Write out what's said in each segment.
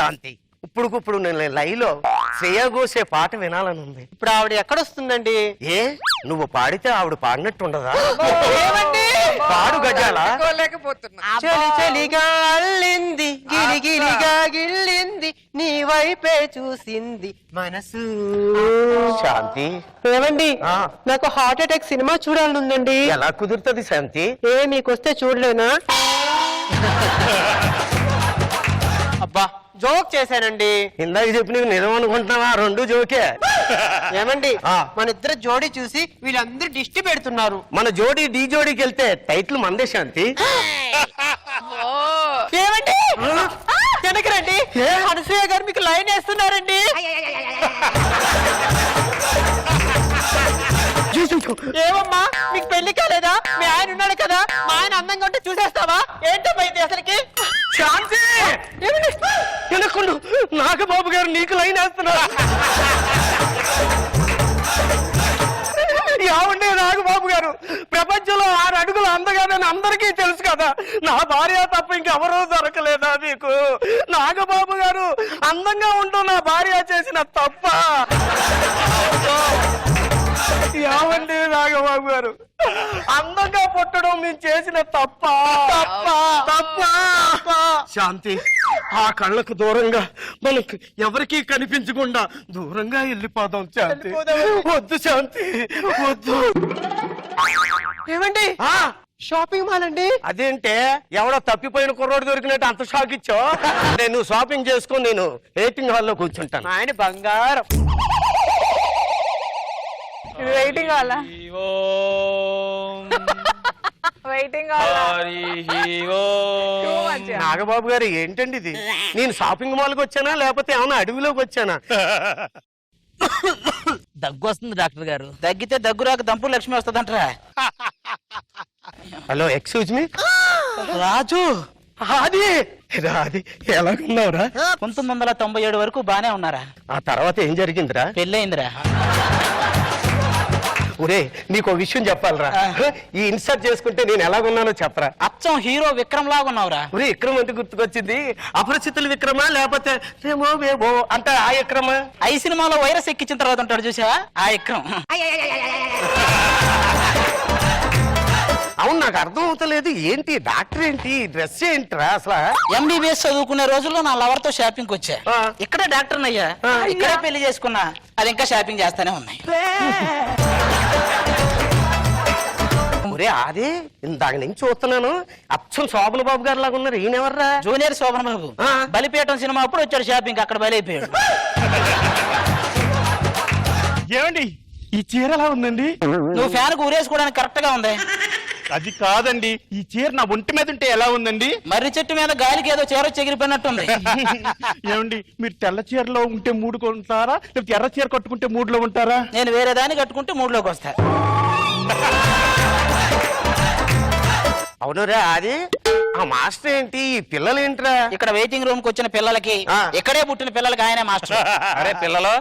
శాంతి, ఇప్పుడు నేను లైలో శ్రేయ ఘోషే పాట వినాలని ఉంది. ఇప్పుడు ఆవిడ ఎక్కడొస్తుందండి? ఏ నువ్వు పాడితే ఆవిడ పాడినట్టు ఉండదా? పాడు గజాల. చలి చలిగా అల్లింది, గిలిగిలిగా గిల్లింది, నీ వైపే చూసింది మనసు. శాంతి ఏమండి, నాకు హార్ట్ అటాక్ సినిమా చూడాలని ఉందండి. ఎలా కుదురుతుంది శాంతి? మీకొస్తే చూడలేనా? అబ్బా జోక్ చేశానండి. ఇందాక చెప్పి నీకు నిజం అనుకుంటున్నావా? రెండు జోకే. ఏమండి, మన ఇద్దరు జోడీ చూసి వీళ్ళందరూ దిష్టి పెడుతున్నారు. మన జోడీ డి జోడీకి వెళ్తే టైటిల్ మందే శాంతి. ఏమండి వెనకరండి, అనసూయ గారు మీకు లైన్ వేస్తున్నారండి. ఏమమ్మా మీకు పెళ్లి కాలేదా? మీ ఆయన ఉన్నాడు కదా, మా ఆయన అందంగా ఉంటే చూసేస్తావా? ఏంటమ్మా ఇది అసలుకి? శాంతి వెనక్కుండు, నాగబాబు గారు నీకు లైన్ వేస్తున్నారు. యావండి నాగబాబు గారు, ప్రపంచంలో 6 అడుగులు అందగానని అందరికీ తెలుసు కదా. నా భార్య తప్ప ఇంకెవరూ దొరకలేదా మీకు? నాగబాబు గారు, అందంగా ఉంటూ నా భార్య చేసిన తప్ప. యావండి నాగబాబు గారు, అందంగా పుట్టడం మేము చేసిన తప్ప. శాంతి, ఆ కళ్ళకు దూరంగా మనకు ఎవరికీ కనిపించకుండా దూరంగా వెళ్ళిపోదాం శాంతి. వద్దు శాంతి, వద్దు. ఏమండి షాపింగ్ మాల్ అండి? అదేంటే ఎవడో తప్పిపోయిన కుర్రోడు దొరికినట్టు అంత షాక్ ఇచ్చో? నేను షాపింగ్ చేసుకుని నేను వెయిటింగ్ హాల్లో కూర్చుంటాను. ఆయన బంగారం. Waiting hall, waiting hall. Nagababu గారు ఏంటండి ఇది? నేను షాపింగ్ మాల్కి వచ్చానా లేకపోతే ఏమన్నా అడవిలోకి వచ్చానా? దగ్గు వస్తుంది డాక్టర్ గారు. దగ్గితే దగ్గు రాక దంపు లక్ష్మి వస్తుందంటరా. Hello, excuse me. రాజు, అది రాది ఎలాగున్నావురా? 1997 వరకు బానే ఉన్నారా? ఆ తర్వాత ఏం జరిగిందిరా? పెళ్ళయిందిరా. ఒరే, నీకు విషయం చెప్పాలరా. ఈ ఇన్సర్ట్ చేసుకుంటే నేను ఎలాగున్నానో చెప్పరా? అచ్చం హీరో విక్రమ్ లాగా ఉన్నావురా. ఒరే, విక్రమ్ అంటే గుర్తుకొచ్చింది. అపరిచితుల విక్రమా లేకపోతే ఏమో అంటే ఆ విక్రమ? ఐ సినిమాలో వైరస్ ఎక్కించిన తర్వాత ఉంటాడు చూసావా, ఆ విక్రమ్. అవును, నాకు అర్థం అవుతలేదు. ఏంటి డాక్టర్ ఏంటి డ్రెస్ ఏంట్రా అసలు? ఎంబీబీఎస్ చదువుకునే రోజుల్లో నా లవర్ తో షాపింగ్ వచ్చా. ఇక్కడే డాక్టర్ అయ్యా, ఇక్కడే పెళ్లి చేసుకున్నా. అది ఇంకా షాపింగ్ చేస్తానే ఉన్నాయి. ఒరే, అదే ఇందాక నుంచి చూస్తున్నాను, అచ్చం శోభన బాబు గారు లాగా ఉన్నారు. ఈయనెవర్రా? జూనియర్ శోభన బాబు. బలిపేటం సినిమా అప్పుడు వచ్చాడు షాపింగ్, అక్కడ బలైపోయాడు. ఏమండి ఈ చీర ఎలా ఉందండి? నువ్వు ఫ్యాన్ కు ఊరేసుకోవడానికి కరెక్ట్ గా ఉంది. అది కాదండి, ఈ చీర నా ఒంటి మీద ఉంటే ఎలా ఉందండి? మర్రి చెట్టు మీద గాలికి ఏదో చీర చెగిరిపోయినట్టుంది. ఏమండి, మీరు తెల్ల చీరలో ఉంటే 3 కొంటారా, లేకపోతే ఎర్ర చీర కట్టుకుంటే 3లో ఉంటారా? నేను వేరే దాన్ని కట్టుకుంటే 3లోకి వస్తా. అవునురా, అది ఆ మాస్టర్ ఏంటి? ఈ పిల్లలు ఏంట్రా? ఇక్కడ వెయిటింగ్ రూమ్ కి వచ్చిన పిల్లలకి, ఇక్కడే పుట్టిన పిల్లలకి ఆయనే మాస్టర్. అరే పిల్లలు,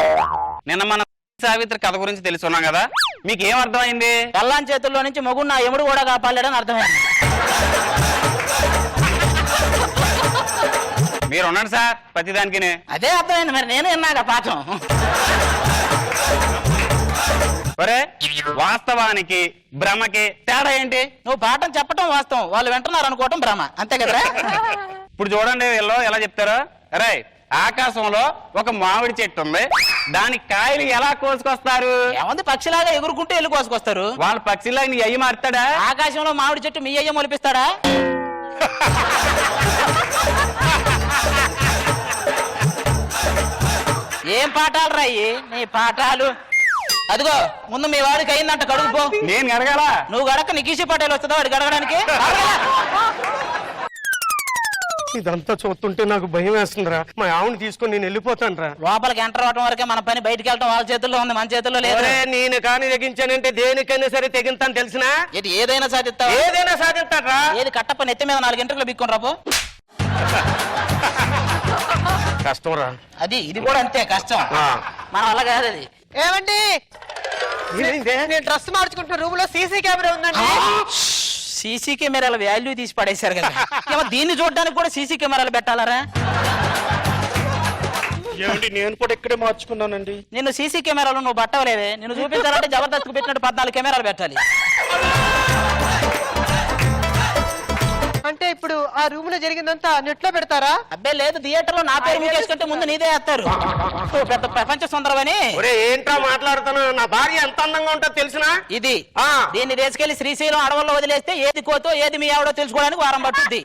నిన్న మన సావిత్రి కథ గురించి తెలుసుకున్నాం కదా, మీకు ఏం అర్థమైంది? కల్లాం చేతుల్లో నుంచి మగుడు నా ఎముడు కూడా కాపాడలేడని అర్థమైంది. మీరు ఉండండి సార్, ప్రతిదానికి. అదే అర్థమైంది, మరి నేనే విన్నాక పాఠం. ఒరే, వాస్తవానికి భ్రమకి తేడా ఏంటి? నువ్వు పాఠం చెప్పటం వాస్తవం, వాళ్ళు వింటున్నారు అనుకోవటం భ్రమ, అంతే కదా? ఇప్పుడు చూడండి వీళ్ళు ఎలా చెప్తారు. అరే, ఆకాశంలో ఒక మామిడి చెట్టు ఉంది, దానికి కాయలు ఎలా కోసుకొస్తారు? ఏమంది, పక్షిలాగా ఎగురుకుంటూ వెళ్ళి కోసుకొస్తారు. వాళ్ళ పక్షిలా నీ అయ్యి మారుతాడా? ఆకాశంలో మామిడి చెట్టు మీ అయ్య మొలిపిస్తాడా? ఏం పాఠాలు రాయి నీ పాఠాలు? అదిగో ముందు మీ వాడికి అయిందంట, కడుగుపో. నేను గడగాల? నువ్వు గడక నికీషి పటేల్ వస్తుందా వాడు గడగడానికి? ఇదంతా చూస్తుంటే నాకు భయం వేస్తుందిరా. మా ఆవుని తీసుకొని నేను వెళ్ళిపోతాను రా. లోపలికి ఎంటర్ అవడం వరకే మన పని, బయటికి వెళ్ళడం వాళ్ళ చేతుల్లో ఉంది, మన చేతుల్లో లేదు. నేను కానీ తెగించానంటే దేనికైనా సరే తెగింతాను తెలిసినా? ఏదైనా సాధిస్తా, ఏదైనా సాధిస్తాడ్రా. ఏది కట్టప్ప నెత్తి మీద 4 గంటలు బిక్కొని రాపో. కష్టం రా. అది ఇది కూడా అంతే కష్టం, మన వల్ల కాదు అది. ఏమండి, నేను డ్రెస్ మార్చుకుంటున్న రూమ్ లో సీసీ కెమెరా ఉందండి. సీసీ కెమెరాల వాల్యూ తీసి పడేశారు కదా. దీన్ని చూడడానికి కూడా సీసీ కెమెరాలు పెట్టాలరా? ఏమండి నేను కూడా ఇక్కడే మార్చుకున్నానండి. నిన్ను సీసీ కెమెరాలో నువ్వు పట్టవలేవే. నిన్ను చూపించాలంటే జబర్దస్త్ పెట్టినట్టు 14 కెమెరాలు పెట్టాలి. అంటే ఇప్పుడు ఆ రూమ్ లో జరిగిందంతా నెట్ లో పెడతారా? అబ్బే లేదు, థియేటర్ లో నా పేరు మీకేసుకుంటే ముందు నీదే వేస్తారు. ఓ పెద్ద ప్రపంచ సుందరమని. ఒరే ఏంట్రా మాట్లాడుతాను? నా భార్య ఎంత అందంగా ఉంటుందో తెలిసినా? ఇది ఆ. దీన్ని తీసుకెళ్లి శ్రీశైలం అడవుల్లో వదిలేస్తే ఏది కోతో ఏది మీ ఆవిడో తెలుసుకోవడానికి వారం పట్టుద్ది.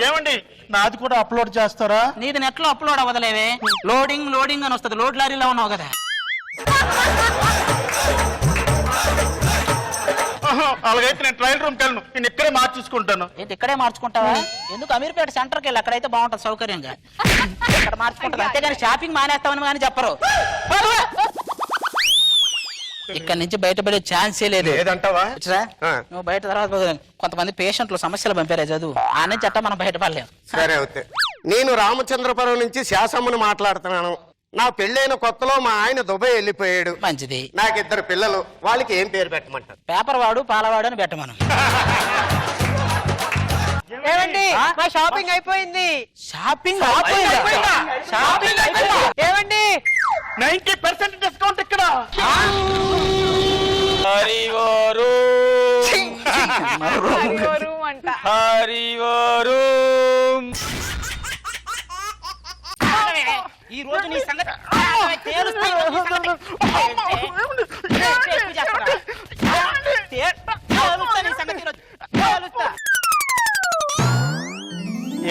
ఏమండి నాది కూడా అప్లోడ్ చేస్తారా? నీది నెట్ లో అప్లోడ్ అవ్వదలేవే. లోడింగ్ లోడింగ్ అని వస్తుంది. లోడ్ లారీలో ఉన్నావు కదా. అలాగైతే నేను ట్రయల్ రూమ్కి వెళ్ళను, నేను ఇక్కడే మార్చేసుకుంటాను. ఏంటి ఇక్కడే మార్చుకుంటావా? ఎందుకు అమీర్పేట సెంటర్కి వెళ్ళి అక్కడైతే బాగుంటుంది సౌకర్యంగా. ఇక్కడ మార్చుకుంటుంది అంతేగాని షాపింగ్ మానేస్తామని కానీ చెప్పరు. ఇక్కడ నుంచి బయటపడే ఛాన్సే లేదు. ఏదంటావా? ఇట్రా, నువ్వు బయట తర్వాత కొంతమంది పేషెంట్లు సమస్యలు పంపారే చదువు ఆ నుంచి అట్ట మనం బయటపడలేం. సరే అవుతే నేను రామచంద్రపురం నుంచి శాసమ్మని మాట్లాడుతున్నాను. నా పెళ్ళైన కొత్తలో మా ఆయన దుబాయ్ వెళ్ళిపోయాడు. మంచిది. నాకు 2 పిల్లలు. వాళ్ళకి ఏం పేరు పెట్టమంటారు? పేపర్ వాడు పాలవాడు అని పెట్టమను. ఏమండి మా షాపింగ్ అయిపోయింది. షాపింగ్ షాపింగ్ అయిపోయిందా? ఏమండి 90% డిస్కౌంట్ ఇక్కడ. రూమ్ అంట. ఈ రోజు నీ సంగతి తేలుస్తా.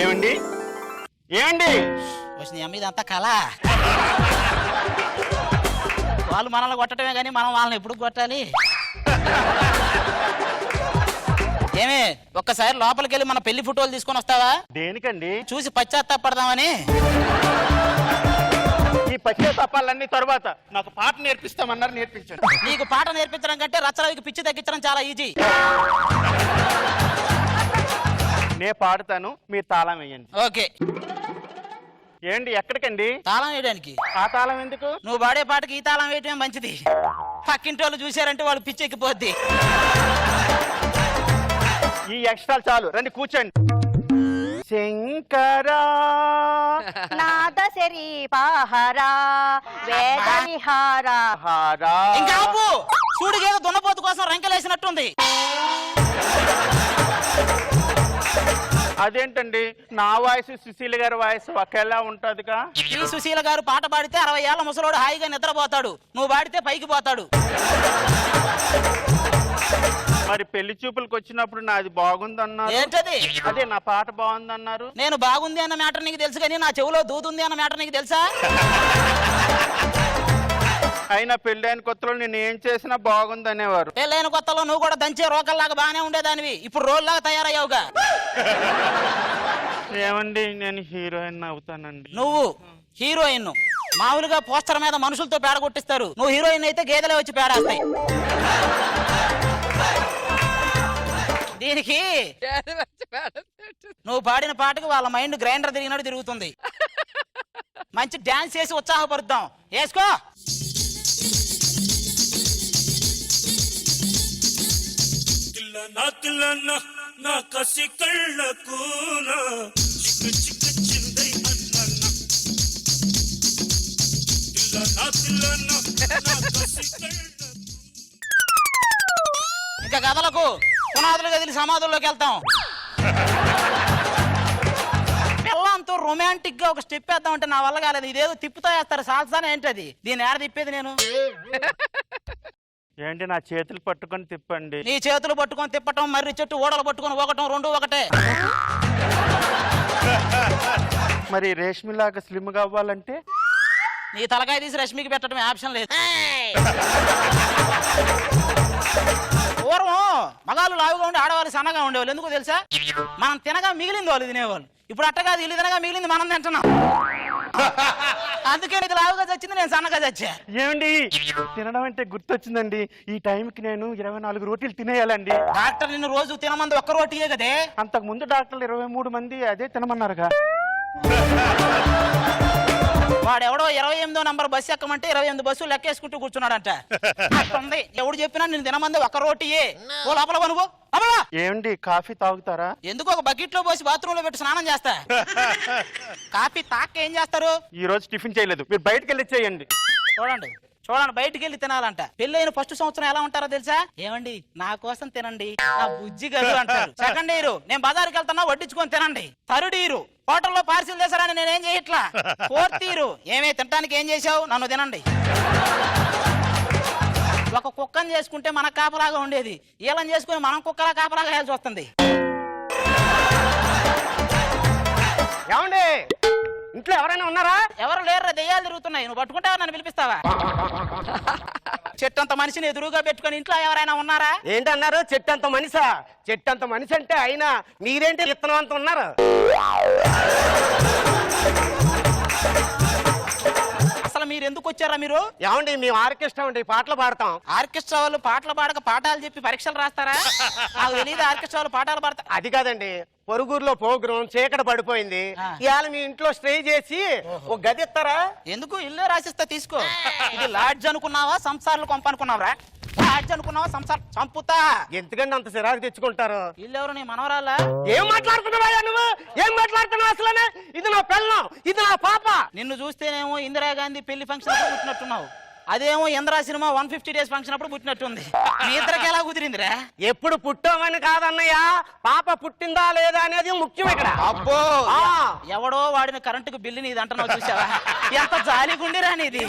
ఏమండి ఏమండి వచ్చిన అమ్మ ఇదంతా కళ. వాళ్ళు మనల్ని కొట్టడమే కానీ మనం వాళ్ళని ఎప్పుడు కొట్టాలి? ఏమే ఒక్కసారి లోపలికి వెళ్ళి మన పెళ్లి ఫోటోలు తీసుకొని వస్తావా? దేనికండి? చూసి పశ్చాత్తాపడదామని. ఈ పశ్చాత్తాపాలన్నీ తర్వాత నాకు పాట నేర్పిస్తామన్నారు, నేర్పించండి. నీకు పాట నేర్పించడం కంటే రచ్చరవికి పిచ్చి తగ్గించడం చాలా ఈజీ. నే పాడుతాను, మీరు తాళం వేయండి. ఓకే. ఏంటి ఎక్కడికండి? తాళం వేయడానికి. ఆ తాళం ఎందుకు? నువ్వు పాడే పాటకి ఈ తాళం వేయటమే మంచిది. పక్కింటి వాళ్ళు చూశారంటే వాళ్ళు పిచ్చి ఎక్కిపోద్ది. ఈ ఎక్స్ట్రా చాలు, రండి కూర్చోండి. శంకరా నాద శరీపాహారా వేద విహారా హారా. ఇంకా ఆపు. సూడిగేదో దున్నపోతు కోసం రంకెలేసినట్టుంది. అదేంటండి నా వాయిస్ సుశీల గారి వాయిస్ ఒకేలా ఉంటదిగా? ఈ సుశీల గారు పాట పాడితే 60 ఏళ్ల ముసలోడు హాయిగా నిద్రపోతాడు. నువ్వు పాడితే పైకి పోతాడు. మరి పెళ్లి చూపులకు వచ్చినప్పుడు నాది బాగుందన్నారు. ఏంటది? అదే నా పాట బాగుందన్నారు. నేను బాగుంది అన్న మ్యాటర్ నీకు తెలుసు కానీ నా చెవులో దూదుంది అన్న మ్యాటర్ నీకు తెలుసా? అయినా పెళ్ళైన కొత్తలో నేను ఏం చేసినా బాగుందనేవారు. పెళ్ళైన కొత్తలో నువ్వు కూడా దంచే రోకల్లాగా బాగానే ఉండేదానివి. ఇప్పుడు రోల్లాగా తయారయ్యావుగా. ఏమండి నేను హీరోయిన్ అవుతానండి. నువ్వు హీరోయిన్ మామూలుగా పోస్టర్ మీద మనుషులతో పేడ కొట్టిస్తారు. నువ్వు హీరోయిన్ అయితే గేదెలే వచ్చి పేడేస్తాయి. దీనికి నువ్వు పాడిన పాటకి వాళ్ళ మైండ్ గ్రైండర్ తిరిగినట్టు తిరుగుతుంది. మంచి డాన్స్ చేసి ఉత్సాహపరుద్దాం. వేసుకో. నా కసి కళ్ళకు చిక్కు చిక్కు చిందై అన్న ఇంకా కథలకు పునాదులు కదిలి సమాధుల్లోకి వెళ్తాం. పిల్లంతో రొమాంటిక్ గా ఒక స్టెప్ వేద్దాం అంటే నా వల్ల కాలేదు. ఇదేదో తిప్పుతో వేస్తారు సాల్సానే ఏంటది? దీన్ని ఏడ తిప్పేది నేను? ఏంటి నా చేతులు పట్టుకొని తిప్పండి. నీ చేతులు పట్టుకొని తిప్పటం, మర్రి చెట్టు ఓడలు పట్టుకొని ఒకటం, 2 ఒకటే. మరి రేష్మిలాగా స్లిమ్ గా అవ్వాలంటే నీ తలకాయ తీసి రష్మికి పెట్టడం ఆప్షన్ లేదు. పూర్వం మగాళ్ళు లావుగా ఉండి ఆడవాళ్ళు సన్నగా ఉండేవాళ్ళు. ఎందుకు తెలుసా? మనం తినగా మిగిలింది వాళ్ళు తినేవాళ్ళు. ఇప్పుడు అట్టగా వీళ్ళు తినగా మిగిలింది మనం తింటున్నాం. అందుకే ఇది లావుగా చచ్చింది, నేను సన్నగా చచ్చా. ఏమండి తినడం అంటే గుర్తొచ్చిందండి. ఈ టైంకి నేను 24 రోటీలు తినేయాలండి. డాక్టర్ నిన్ను రోజు తినమంది 1 రోటీయే కదే. అంతకు ముందు డాక్టర్లు 23 మంది అదే తినమన్నారుగా. వాడు ఆడెవడో 28వ నంబర్ బస్సు ఎక్కమంటే 28 బస్సులు లెక్కేసుకుంటూ కూర్చున్నాడంట. అట్లుంది. ఎవడు చెప్పినా నేను తినమంది ఒక రోటీయే. ఓ లోపల పనుకో. ఏమండి కాఫీ తాగుతారా? ఎందుకు ఒక బకెట్ లో పోసి బాత్రూమ్ లో పెట్టి స్నానం చేస్తా. కాఫీ తాక ఏం చేస్తారు? ఈ రోజు టిఫిన్ చేయలేదు, మీరు బయటకు వెళ్ళి చేయండి. చూడండి చూడండి, బయటికి వెళ్ళి తినాలంట. పెళ్ళైన ఫస్ట్ సంవత్సరం ఎలా ఉంటారో తెలుసా? ఏమండి నా కోసం తినండి, నా బుజ్జి గదు అంటారు. సెకండ్ ఇయర్ నేను బజార్కి వెళ్తున్నా వడ్డించుకొని తినండి. థర్డ్ ఇయర్ హోటల్లో పార్సిల్ చేశారని నేనేం చేయట్లా. ఫోర్త్ ఇయర్ ఏమే తినడానికి ఏం చేసావు, నన్ను తినండి. ఒక కుక్కని చేసుకుంటే మన కాపలాగా ఉండేది, వీళ్ళని చేసుకుని మనం కుక్కలా కాపలాగా వేయాల్సి వస్తుంది. ఏమండి ఇంట్లో ఎవరైనా ఉన్నారా? ఎవరు లేరు, దెయ్యాలు తిరుగుతున్నాయి. నువ్వు పట్టుకుంటావా, నన్ను పిలిపిస్తావా? చెట్టంత మనిషిని ఎదురుగా పెట్టుకొని ఇంట్లో ఎవరైనా ఉన్నారా? ఏంటన్నారు? చెట్టంత మనిషా? చెట్టంత మనిషి అంటే అయినా మీరేంటి విత్తనం అంత ఉన్నారు? అసలు మీరు ఎందుకు వచ్చారా? మీరు ఏమండి మేము ఆర్కెస్ట్రా ఉండి పాటలు పాడతాం. ఆర్కెస్ట్రా వాళ్ళు పాటలు పాడక పాఠాలు చెప్పి పరీక్షలు రాస్తారా? నాకు తెలియదు ఆర్కెస్ట్రా వాళ్ళు పాఠాలు పాడతా. అది కాదండి, పొరుగురులో ప్రోగ్రాం చీకట పడిపోయింది. ఇవాళ మీ ఇంట్లో స్టే చేసి ఒక గది ఇస్తారా? ఎందుకు? ఇల్లే రాసిస్తా, తీసుకో. ఇది లాడ్జ్ అనుకున్నావా, సంసారాలు కొంప అనుకున్నావరా? లాడ్జ్ అనుకున్నావా, సంసారం చంపుతా. ఎందుకండి అంత సిరాకు తెచ్చుకుంటారు? ఇల్లు ఎవరు, నీ మనవరాలా? ఏం మాట్లాడుతున్నావా నువ్వు? ఏం మాట్లాడుతున్నావు అసలు? ఇది నా పెళ్ళం, ఇది నా పాప. నిన్ను చూస్తేనేమో ఇందిరాగాంధీ పెళ్లి ఫంక్షన్ అప్పుడు పుట్టినట్టున్నావు, అదేమో ఇంద్రా సినిమా 150 days ఫంక్షన్ అప్పుడు పుట్టినట్టుంది. మీ ఇద్దరికి ఎలా కుదిరిందిరా? ఎప్పుడు పుట్టామని కాదన్నయ్య, పాప పుట్టిందా లేదా అనేది ముఖ్యం ఇక్కడ. అబ్బో, ఎవడో వాడిన కరెంటుకు బిల్లు నీది అంటున్నావు, చూసావా? ఎంత జాలిగుండిరా నీది.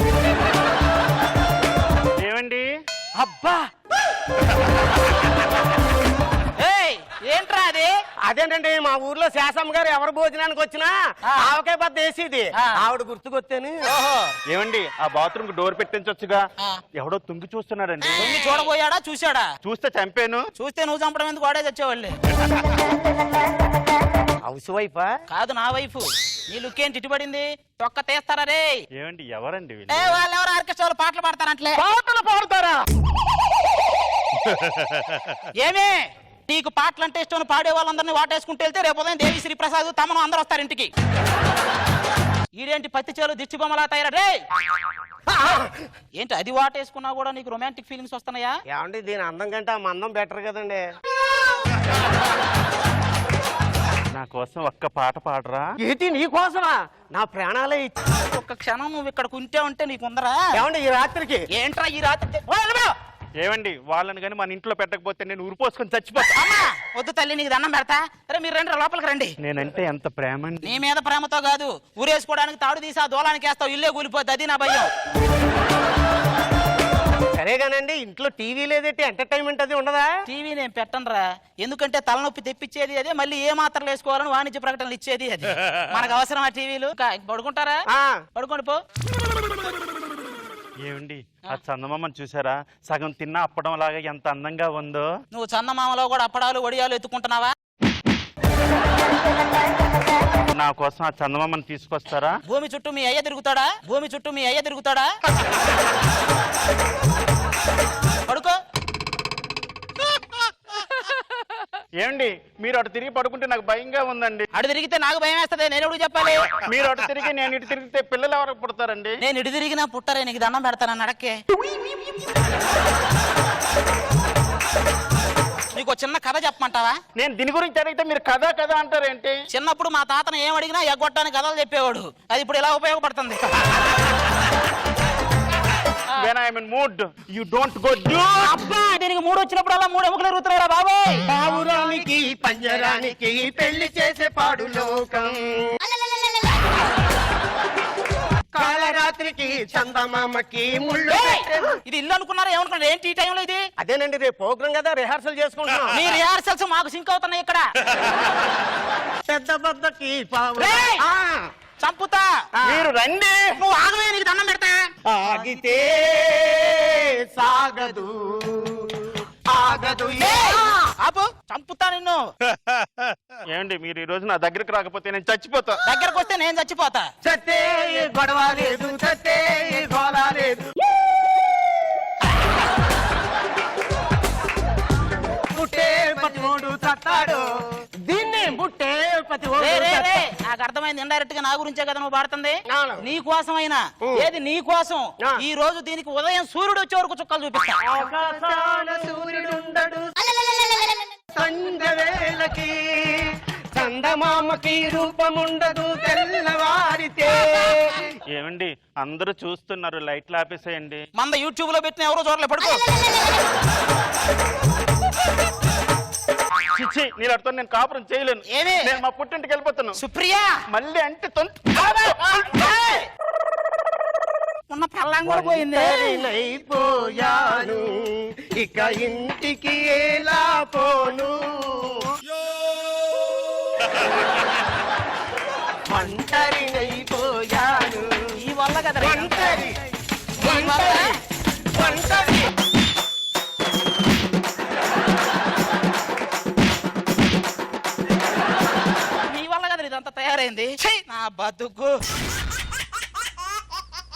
ఏమండి? అబ్బా ఏంట్రా అది? అదేంటండి, మా ఊర్లో శాసమ్మ గారు ఎవరు భోజనానికి వచ్చినా ఆవకాయ బద్ద వేసేది. ఆవిడ గుర్తుకొత్తేని. ఏమండి ఆ బాత్రూమ్ కు డోర్ పెట్టించొచ్చుగా? ఎవడో తుంగి చూస్తున్నాడండి. తొంగి చూడబోయాడా, చూశాడా? చూస్తే చంపాను. చూస్తే నువ్వు చంపడం ఎందుకు, వాడే తెచ్చేవాళ్ళే. హౌస్ వైఫా? కాదు, నా వైఫ్. నీ లుక్ ఏంటి ఇటుపడింది? తొక్క తీస్తారా రే? ఏమండి ఎవరండి వీళ్ళు? వాళ్ళు ఎవరు ఆర్కెస్ట్రా వాళ్ళు పాటలు పాడతారంటలే. పాటలు పాడతారా? ఏమే నీకు పాటలు అంటే ఇష్టం, పాడే వాళ్ళందరినీ వాటేసుకుంటూ వెళ్తే రేపు ఉదయం దేవి శ్రీప్రసాద్ తమను అందరూ వస్తారు ఇంటికి. ఈడేంటి పత్తి చేలు దిష్టి బొమ్మలా తయారే? ఏంటి అది వాటేసుకున్నా కూడా నీకు రొమాంటిక్ ఫీలింగ్స్ వస్తున్నాయా? ఏమండి దీని అందం కంటే ఆ మందం బెటర్ కదండి. నా కోసం ఒక్క పాట పాడరా? ఏంటి నీ కోసమా? నా ప్రాణాలే ఇచ్చి. ఒక్క క్షణం నువ్వు ఇక్కడ కుంటే ఉంటే నీకుందరా? ఏమండి ఈ రాత్రికి? ఏంట్రా ఈ రాత్రి? ఏమండి వాళ్ళని కానీ మన ఇంట్లో పెట్టకపోతే నేను ఉరిపోసుకొని చచ్చిపోతా. అమ్మా వద్దు తల్లి, నీకు దండం పెడతా. అరే మీరు రండి, లోపలికి రండి. నేనంటే ఎంత ప్రేమ అండి. నీ మీద ప్రేమతో కాదు, ఊరేసుకోవడానికి తాడు తీసి ఆ దూలానికి వేస్తావు, ఇల్లే కూలిపోద్ది, అది నా భయం. సరేగానండి, ఇంట్లో టీవీ లేదేంటి, ఎంటర్టైన్మెంట్ అది ఉండదా? టీవీ నేను పెట్టనురా, ఎందుకంటే తలనొప్పి తెప్పించేది అదే, మళ్ళీ ఏ మాత్రలు వేసుకోవాలని వాణిజ్య ప్రకటనలు ఇచ్చేది అది. మనకు అవసరం ఆ టీవీలు. పడుకుంటారా? పడుకోండి పో. ఏమండి ఆ చందమామని చూసారా? సగం తిన్న అప్పడం లాగా ఎంత అందంగా ఉందో. నువ్వు చందమామలో కూడా అప్పడాలు వడియాలు ఎత్తుకుంటున్నావా? నా కోసం ఆ చందమామని తీసుకొస్తారా? భూమి చుట్టూ మీ అయ్య తిరుగుతాడా? భూమి చుట్టూ మీ అయ్య తిరుగుతాడా? పడుకో. ఏమండి మీరు అటు తిరిగి పడుకుంటే నాకు భయంగా ఉందండి. అటు తిరిగితే నాకు భయం వేస్తుంది, నేను ఎవడు చెప్పాలి? మీరు అటు తిరిగి నేను ఇటు తిరిగితే పిల్లలు ఎవరికి పుడతారండి? నేను ఇటు తిరిగినా పుట్టరే, నీకు దండం పెడతాను నడక్కే. నీకు చిన్న కథ చెప్పమంటావా? నేను దీని గురించి అడిగితే మీరు కథ కథ అంటారేంటి? చిన్నప్పుడు మా తాతను ఏం అడిగినా ఎగ్గొట్టడానికి కథలు చెప్పేవాడు, అది ఇప్పుడు ఇలా ఉపయోగపడుతుంది. When I'm in mood, you don't go dude. అబ్బా దీనికి మూడు వచ్చినప్పుడల్లా మూడు ఎముకలు ఎరుగుతున్నారా బాబాయ్? పావురానికి పంజరానికి పెళ్లి చేసే పాడు లోకం, కాళరాత్రికి చందమామకి ముళ్ళు. ఇది ఇల్లు అనుకున్నారా, ఏమనుకున్నారు? ఏంటి ఈ టైంలో ఇది? అదేనండి రేపు ప్రోగ్రాం కదా, రిహార్సల్ చేసుకుంటున్నాం. మీ రిహార్సల్స్ మాకు సింక్ అవుతున్నాయి ఇక్కడ. పెద్ద బద్దకి పావు చంపుతా. మీరు రండి. నువ్వు ఆగవే, నీకు దండం పెడతా. ఆగితే సాగదు, ఆగదు. ఆపు, చంపుతా నిన్ను. ఏమండి మీరు ఈ రోజు నా దగ్గరికి రాకపోతే నేను చచ్చిపోతా. దగ్గరకు వస్తే నేను చచ్చిపోతా. చస్తే గొడవ లేదు, చస్తే గోళ లేదు. పుట్టే పతిమూడు చత్తాడు, దీన్ని పుట్టే ప్రతి రే, రే, రే. నాకు అర్థమైంది ఇండైరెక్ట్ గా నా గురించే కదా నువ్వు పాడుతుంది. అవును. నీ కోసమైనా ఏది నీ కోసం ఆ. ఈ రోజు దీనికి ఉదయం సూర్యుడు వచ్చే వరకు చుక్కలు చూపిస్తా. ఆకాశాన సూర్యుడుండడు సంధ్యవేళకి చందమామకి రూపముండదు తెల్లవారితే. ఏమండి అందరూ చూస్తున్నారు, లైట్లు ఆపేసేయండి. మంద యూట్యూబ్ లో పెట్టిన ఎవరో చూడలే, పడుకో. చిచ్చి నీళ్ళతో నేను కాపురం చేయలేను. ఏమి? నేను మా పుట్టింటికి వెళ్ళిపోతాను. సుప్రియా మళ్ళీ అంటే ఉన్న పెళ్ళం కూడా పోయింది. అయిపోయాను ఇక ఇంటికి ఎలా పోను, ఒంటరినైపోయాను. ఈ వల్ల కదా ఒంటరి ఒంటరి ఒంటరి. నీ వల్ల కదా ఇదంతా తయారైంది. ఛీ, నా బతుకు.